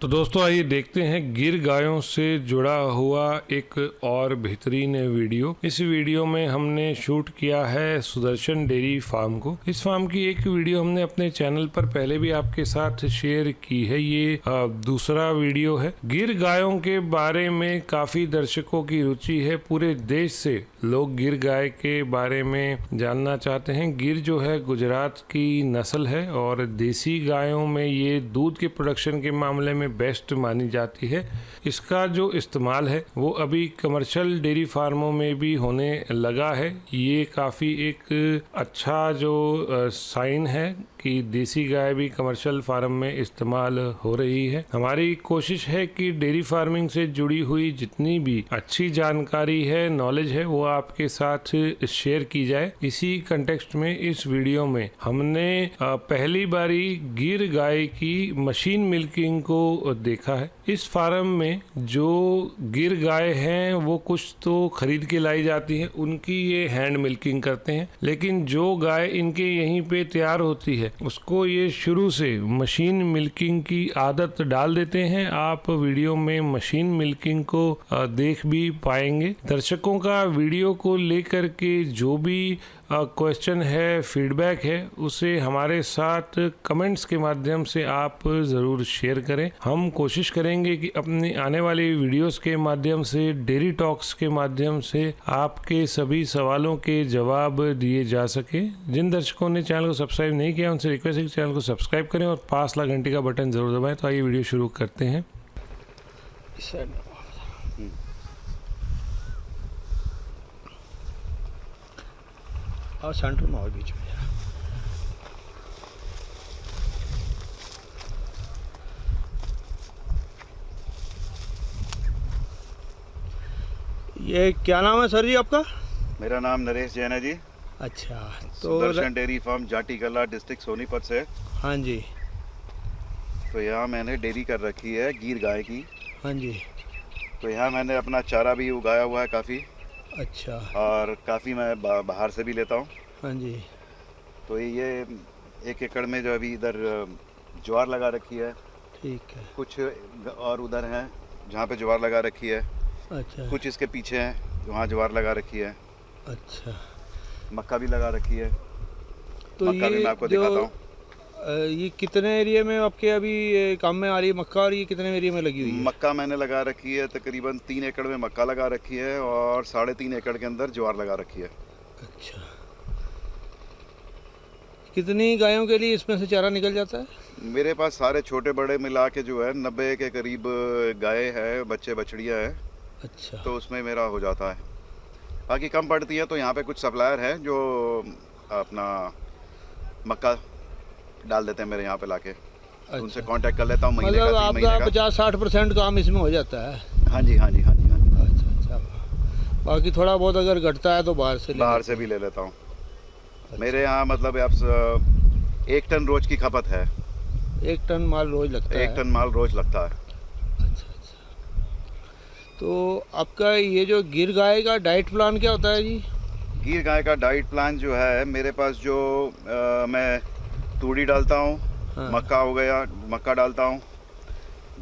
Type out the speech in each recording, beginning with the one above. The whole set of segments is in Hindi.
तो दोस्तों आइए देखते हैं गिर गायों से जुड़ा हुआ एक और बेहतरीन वीडियो। इस वीडियो में हमने शूट किया है सुदर्शन डेयरी फार्म को। इस फार्म की एक वीडियो हमने अपने चैनल पर पहले भी आपके साथ शेयर की है। ये दूसरा वीडियो है। गिर गायों के बारे में काफी दर्शकों की रुचि है। पूरे देश से लोग गिर गाय के बारे में जानना चाहते हैं। गिर जो है गुजरात की नस्ल है और देसी गायों में ये दूध के प्रोडक्शन के मामले में बेस्ट मानी जाती है। इसका जो इस्तेमाल है वो अभी कमर्शियल डेयरी फार्मों में भी होने लगा है। ये काफ़ी एक अच्छा जो साइन है कि देसी गाय भी कमर्शियल फार्म में इस्तेमाल हो रही है। हमारी कोशिश है कि डेयरी फार्मिंग से जुड़ी हुई जितनी भी अच्छी जानकारी है, नॉलेज है, वो आपके साथ शेयर की जाए। इसी कंटेक्स्ट में इस वीडियो में हमने पहली बारी गिर गाय की मशीन मिल्किंग को देखा है। इस फार्म में जो गिर गाय हैं वो कुछ तो खरीद के लाई जाती है, उनकी ये हैंड मिल्किंग करते हैं। लेकिन जो गाय इनके यहीं पे तैयार होती है उसको ये शुरू से मशीन मिल्किंग की आदत डाल देते हैं। आप वीडियो में मशीन मिल्किंग को देख भी पाएंगे। दर्शकों का वीडियो को लेकर के जो भी क्वेश्चन है, फीडबैक है, उसे हमारे साथ कमेंट्स के माध्यम से आप ज़रूर शेयर करें। हम कोशिश करेंगे कि अपनी आने वाली वीडियोस के माध्यम से, डेयरी टॉक्स के माध्यम से आपके सभी सवालों के जवाब दिए जा सके। जिन दर्शकों ने चैनल को सब्सक्राइब नहीं किया उनसे रिक्वेस्ट है कि चैनल को सब्सक्राइब करें और पास वाला घंटी का बटन ज़रूर दबाएं। तो आइए वीडियो शुरू करते हैं। और सेंटर में और बीच में ये क्या नाम है सर जी आपका? मेरा नाम नरेश जैन है जी। अच्छा, तो सुदर्शन डेयरी फार्म जाटी कला डिस्ट्रिक्ट सोनीपत से। हाँ जी। तो यहाँ मैंने डेयरी कर रखी है गिर गाय की। हाँ जी। तो यहाँ मैंने अपना चारा भी उगाया हुआ है काफ़ी। अच्छा। और काफ़ी मैं बाहर से भी लेता हूँ। हाँ जी। तो ये 1 एकड़ में जो अभी इधर ज्वार लगा रखी है। ठीक है। कुछ और उधर हैं जहाँ पे ज्वार लगा रखी है। अच्छा। कुछ इसके पीछे हैं वहाँ ज्वार लगा रखी है। अच्छा। मक्का भी लगा रखी है। तो मक्का भी मैं आपको दिखाता हूँ। ये कितने एरिया में आपके अभी काम में आ रही है मक्का, और ये कितने एरिया में लगी हुई है? मक्का मैंने लगा रखी है तकरीबन 3 एकड़ में मक्का लगा रखी है और 3.5 एकड़ के अंदर ज्वार लगा रखी है। अच्छा। कितनी गायों के लिए इसमें से चारा निकल जाता है? मेरे पास सारे छोटे बड़े मिला के जो है 90 के करीब गाय है, बच्चे बछड़ियाँ हैं। अच्छा। तो उसमें मेरा हो जाता है। बाकी कम पड़ती है तो यहाँ पे कुछ सप्लायर हैं जो अपना मक्का डाल देते हैं मेरे यहाँ पे लाके। अच्छा। उनसे कांटेक्ट कर लेता हूँ महीने मतलब का, 3 महीने आपका का। 50-60% काम इसमें हो जाता है? हाँ जी, हाँ जी, हाँ जी, हाँ जी। अच्छा। बाकी थोड़ा बहुत अगर घटता है तो बाहर से भी ले लेता हूँ। अच्छा। मेरे यहाँ मतलब आप 1 टन रोज की खपत है। 1 टन माल रोज लगता है? 1 टन माल रोज लगता है। अच्छा। तो आपका ये जो गिर गाय का डाइट प्लान क्या होता है जी? गिर गाय का डाइट प्लान जो है मेरे पास जो मैं तूड़ी डालता हूँ। हाँ। मक्का हो गया, मक्का डालता हूँ।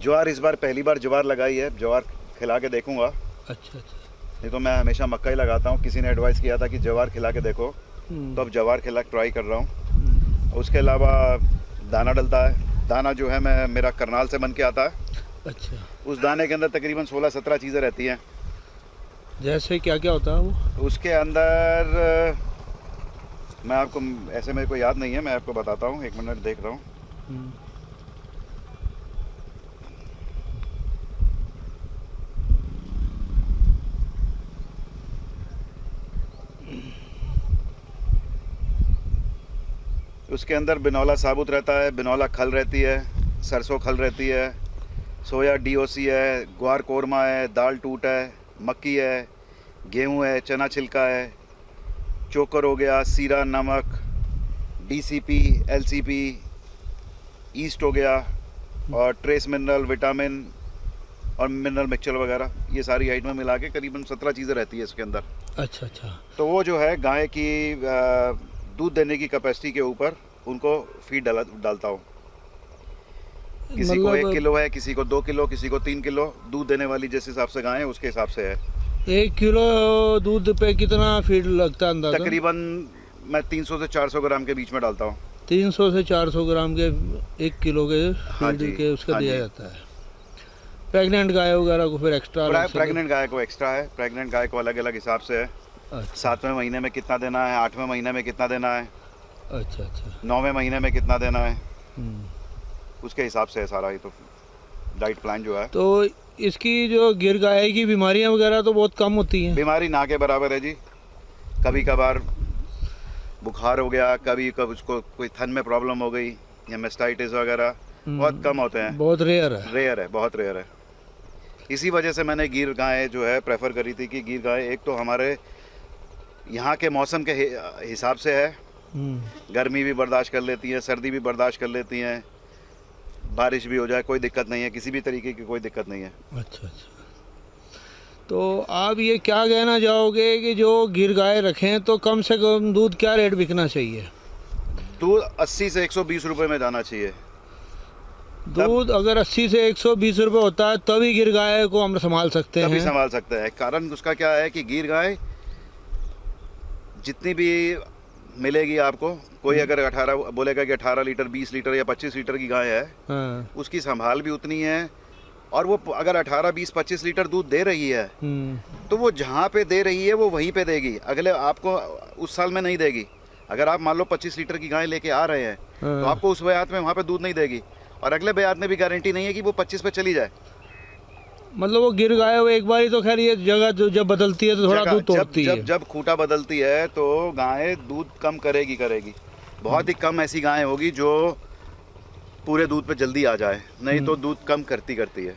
ज्वार इस बार पहली बार ज्वार लगाई है, ज्वार खिला के देखूंगा। अच्छा। नहीं तो मैं हमेशा मक्का ही लगाता हूँ। किसी ने एडवाइस किया था कि ज्वार खिला के देखो, तो अब ज्वार खिला के ट्राई कर रहा हूँ। उसके अलावा दाना डलता है। दाना जो है मेरा करनाल से बन के आता है। अच्छा। उस दाने के अंदर तकरीबन 16-17 चीज़ें रहती हैं। जैसे क्या क्या होता है वो? उसके अंदर मैं आपको ऐसे मेरे को याद नहीं है, मैं आपको बताता हूँ। 1 मिनट देख रहा हूँ। उसके अंदर बिनौला साबुत रहता है, बिनौला खल रहती है, सरसों खल रहती है, सोया DOC है, ग्वार कोरमा है, दाल टूट है, मक्की है, गेहूं है, चना छिलका है, चोकर हो गया, सीरा, नमक, DCP, LCP, ईस्ट हो गया, और ट्रेस मिनरल, विटामिन और मिनरल मिक्सचर वगैरह, ये सारी आइटमें मिला के करीबन 17 चीज़ें रहती है इसके अंदर। अच्छा। तो वो जो है गाय की दूध देने की कैपेसिटी के ऊपर उनको फीड डालता हूँ। किसी को 1 मतलब किलो है, किसी को 2 किलो, किसी को 3 किलो दूध देने वाली जिस हिसाब से गाय है उसके हिसाब से है। 1 किलो दूध पे कितना फीड लगता है अंदाज़ा? तकरीबन मैं 300 से 400 ग्राम के बीच में डालता हूँ। 300 से 400 ग्राम के 1 किलो के हाँ फीड जी, के उसका हाँ दिया जी। जाता है। प्रेग्नेंट गाय वगैरह को फिर एक्स्ट्रा अलग से प्रेग्नेंट गाय को एक्स्ट्रा है, प्रेग्नेंट गाय को अलग अलग हिसाब से है। अच्छा 7वें महीने में कितना देना है, 8वें महीने में कितना देना है, अच्छा अच्छा। 9वें महीने में कितना देना है, हम्म। उसके हिसाब से है सारा। ये तो डाइट प्लान जो है। तो इसकी जो गिर गाय की बीमारियां वगैरह तो बहुत कम होती हैं। बीमारी ना के बराबर है जी। कभी कभार बुखार हो गया, कभी कभी उसको कोई थन में प्रॉब्लम हो गई या मेस्टाइटिस वगैरह बहुत कम होते हैं। बहुत रेयर है। रेयर है, बहुत रेयर है। इसी वजह से मैंने गिर गाय जो है प्रेफर करी थी कि गिर गाय एक तो हमारे यहाँ के मौसम के हिसाब से है। गर्मी भी बर्दाश्त कर लेती हैं, सर्दी भी बर्दाश्त कर लेती हैं, बारिश भी हो जाए कोई दिक्कत नहीं है, किसी भी तरीके की कोई दिक्कत नहीं है। अच्छा अच्छा। तो आप ये क्या कहना चाहोगे कि जो गिर गाय रखें तो कम से कम दूध क्या रेट बिकना चाहिए? दूध 80 से 120 रुपए में जाना चाहिए। दूध अगर 80 से 120 रुपए होता है तभी गिर गाय को हम संभाल सकते तभी हैं। संभाल सकते हैं। कारण उसका क्या है कि गिर गाय जितनी भी मिलेगी आपको, कोई अगर 18 बोलेगा कि 18 लीटर 20 लीटर या 25 लीटर की गाय है, हाँ। उसकी संभाल भी उतनी है। और वो अगर 18 20 25 लीटर दूध दे रही है तो वो जहाँ पे दे रही है वो वहीं पे देगी, अगले आपको उस साल में नहीं देगी। अगर आप मान लो 25 लीटर की गाय लेके आ रहे हैं तो हाँ। आपको उस ब्यात में वहाँ पे दूध नहीं देगी, और अगले ब्यात में भी गारंटी नहीं है कि वो 25 पे चली जाए। मतलब वो गिर गाय वो एक बार ही तो खैर ये जगह जो जब बदलती है तो थोड़ा जगह- दूध तोड़ती जब है। जब खूंटा बदलती है तो गाय दूध कम करेगी करेगी। बहुत ही कम ऐसी गाय होगी जो पूरे दूध पे जल्दी आ जाए, नहीं तो दूध कम करती है।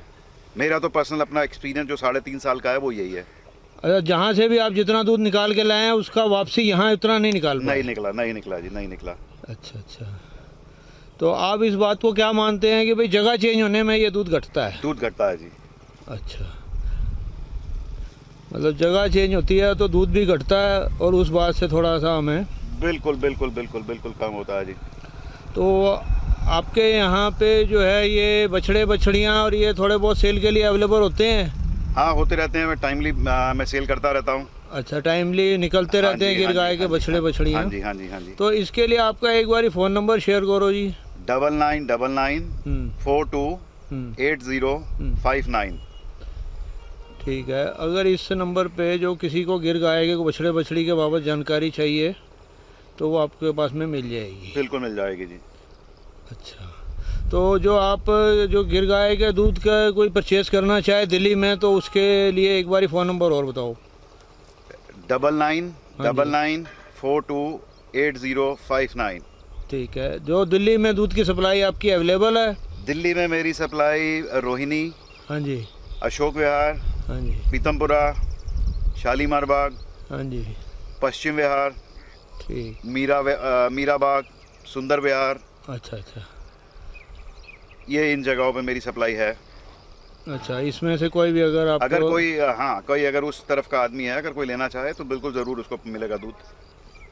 मेरा तो पर्सनल अपना एक्सपीरियंस जो 3.5 साल का है वो यही है। अच्छा, जहाँ से भी आप जितना दूध निकाल के लाए हैं उसका वापसी यहाँ इतना नहीं निकाल पाए? नहीं निकला जी, नहीं निकला। अच्छा अच्छा। तो आप इस बात को क्या मानते हैं कि भाई जगह चेंज होने में ये दूध घटता है? दूध घटता है जी। अच्छा, मतलब जगह चेंज होती है तो दूध भी घटता है और उस बात से थोड़ा सा हमें बिल्कुल बिल्कुल बिल्कुल बिल्कुल कम होता है जी। तो आपके यहाँ पे जो है ये बछड़े बछड़ियाँ और ये थोड़े बहुत सेल के लिए अवेलेबल होते हैं? हाँ होते रहते हैं, मैं टाइमली मैं सेल करता रहता हूँ। अच्छा, टाइमली निकलते हाँ रहते हैं जी, गिर हाँ गाय जी, के हाँ जी, बछड़े हाँ बछड़ियाँ? जी, हाँ जी, हाँ जी। तो इसके लिए आपका एक बार फ़ोन नंबर शेयर करो जी। 9999 हम्म, 42 हम्म, 8059। ठीक है। अगर इस नंबर पे जो किसी को गिर गाय के बछड़े बछड़ी के बाबत जानकारी चाहिए तो वो आपके पास में मिल जाएगी? बिल्कुल मिल जाएगी जी। अच्छा, तो जो आप जो गिर गाय के दूध का कोई परचेस करना चाहे दिल्ली में तो उसके लिए एक बार फ़ोन नंबर और बताओ। 9999 42 8059। ठीक है। जो दिल्ली में दूध की सप्लाई आपकी अवेलेबल है? दिल्ली में मेरी सप्लाई रोहिणी, हाँ जी, अशोक विहार, हाँ जी, पीतमपुरा, शालीमार बाग, हाँ जी। पश्चिम विहार, ठीक। मीरा बाग, सुंदर विहार, अच्छा अच्छा ये इन जगहों पे मेरी सप्लाई है। अच्छा, इसमें से कोई भी अगर आप अगर कोई हाँ कोई अगर उस तरफ का आदमी है, अगर कोई लेना चाहे तो बिल्कुल ज़रूर उसको मिलेगा दूध।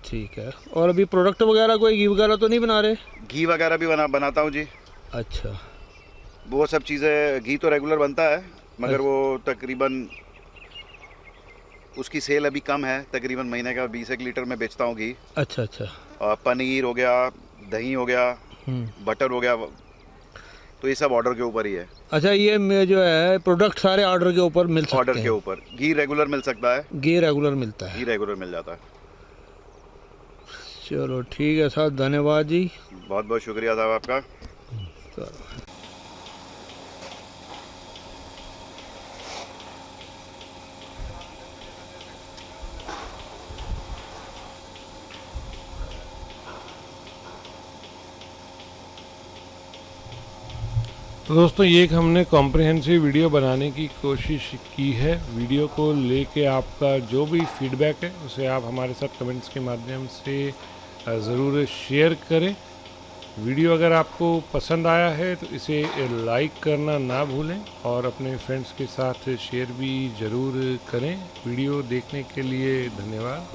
ठीक है। और अभी प्रोडक्ट वगैरह कोई घी वगैरह तो नहीं बना रहे? घी वगैरह भी बनाता हूँ जी। अच्छा वो सब चीज़ें, घी तो रेगुलर बनता है मगर वो तकरीबन उसकी सेल अभी कम है, तकरीबन महीने का 20 लीटर में बेचता हूँ घी। अच्छा अच्छा। पनीर हो गया, दही हो गया, बटर हो गया, तो ये सब ऑर्डर के ऊपर ही है। अच्छा, ये जो है प्रोडक्ट सारे ऑर्डर के ऊपर मिल सकते हैं? ऑर्डर के ऊपर। घी रेगुलर मिल सकता है, घी रेगुलर मिलता है? घी रेगुलर मिल जाता है। चलो ठीक है साहब, धन्यवाद जी। बहुत बहुत शुक्रिया साहब आपका। चलो। तो दोस्तों ये एक हमने कॉम्प्रिहेंसिव वीडियो बनाने की कोशिश की है। वीडियो को लेके आपका जो भी फीडबैक है उसे आप हमारे साथ कमेंट्स के माध्यम से ज़रूर शेयर करें। वीडियो अगर आपको पसंद आया है तो इसे लाइक करना ना भूलें और अपने फ्रेंड्स के साथ शेयर भी ज़रूर करें। वीडियो देखने के लिए धन्यवाद।